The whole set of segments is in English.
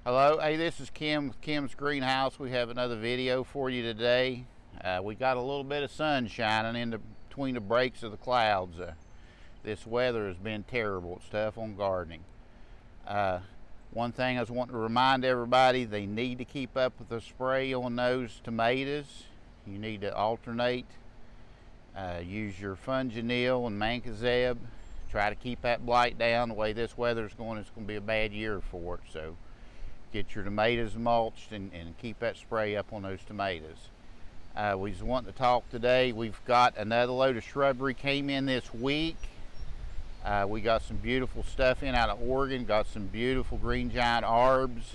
Hello, hey, this is Kim with Kim's Greenhouse. We have another video for you today. We got a little bit of sun shining in between the breaks of the clouds. This weather has been terrible. It's tough on gardening. One thing I was wanting to remind everybody, they need to keep up with the spray on those tomatoes. You need to alternate. Use your Fungineal and Mancozeb. Try to keep that blight down. The way this weather is going, it's going to be a bad year for it. So get your tomatoes mulched and keep that spray up on those tomatoes. We just want to talk today. We've got another load of shrubbery came in this week. We got some beautiful stuff in out of Oregon. Got some beautiful green giant arbs,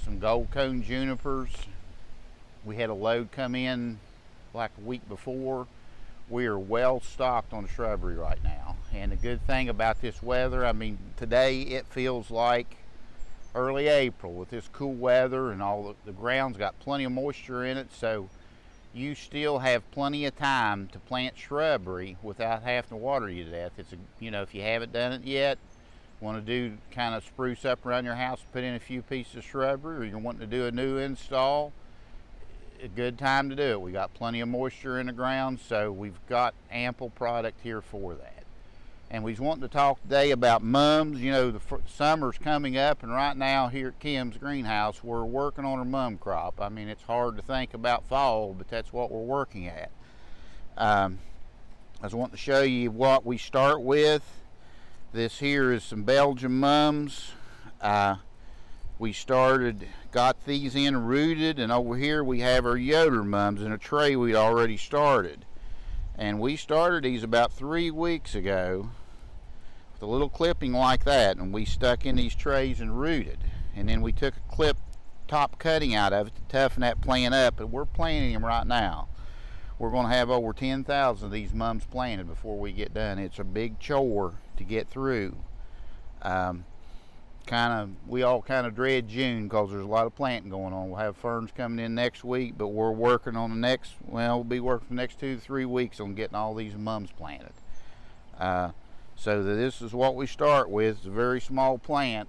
some gold cone junipers. We had a load come in like a week before. We are well stocked on shrubbery right now. And the good thing about this weather, I mean, today it feels like early April with this cool weather, and all the ground's got plenty of moisture in it, so you still have plenty of time to plant shrubbery without having to water you to death. It's if you haven't done it yet, want to do kind of spruce up around your house, put in a few pieces of shrubbery, or you're wanting to do a new install, a good time to do it. We got plenty of moisture in the ground, so we've got ample product here for that. And we was wanting to talk today about mums. You know, the summer's coming up, and right now here at Kim's Greenhouse, we're working on our mum crop. I mean, it's hard to think about fall, but that's what we're working at. I was wanting to show you what we start with. This here is some Belgian mums. We got these in rooted, and over here we have our Yoder mums in a tray we'd already started. And we started these about 3 weeks ago. A little clipping like that, and we stuck in these trays and rooted, and then we took a clip top cutting out of it to toughen that plant up, and we're planting them right now. We're going to have over 10,000 of these mums planted before we get done. It's a big chore to get through. We all kind of dread June because there's a lot of planting going on. We'll have ferns coming in next week, but we're working on we'll be working the next 2 to 3 weeks on getting all these mums planted. So this is what we start with. It's a very small plant,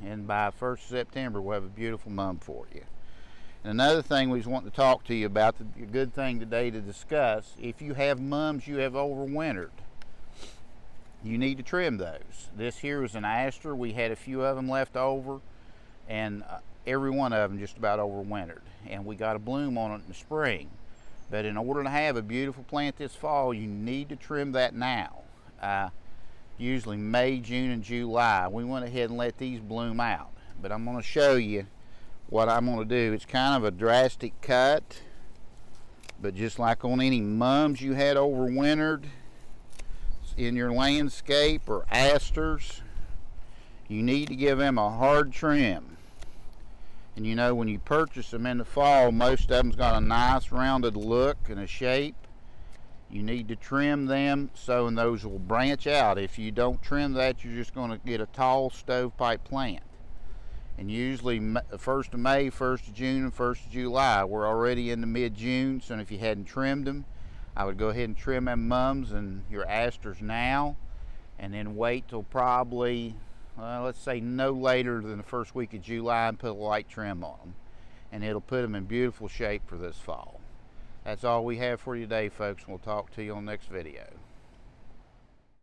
and by 1st of September we'll have a beautiful mum for you. And another thing we just want to talk to you about, the good thing today to discuss, if you have mums you have overwintered, you need to trim those. This here is an aster. We had a few of them left over, and every one of them just about overwintered, and we got a bloom on it in the spring. But in order to have a beautiful plant this fall, you need to trim that now. Usually May, June, and July. We went ahead and let these bloom out. But I'm going to show you what I'm going to do. It's kind of a drastic cut, but just like on any mums you had overwintered in your landscape or asters, you need to give them a hard trim. And you know, when you purchase them in the fall, most of them's got a nice rounded look and a shape. You need to trim them so those will branch out. If you don't trim that, you're just going to get a tall stovepipe plant. And usually 1st of May, 1st of June, and 1st of July. We're already into mid-June, so if you hadn't trimmed them, I would go ahead and trim them mums and your asters now, and then wait till probably, let's say no later than the 1st week of July, and put a light trim on them. And it'll put them in beautiful shape for this fall. That's all we have for you today, folks. We'll talk to you on the next video.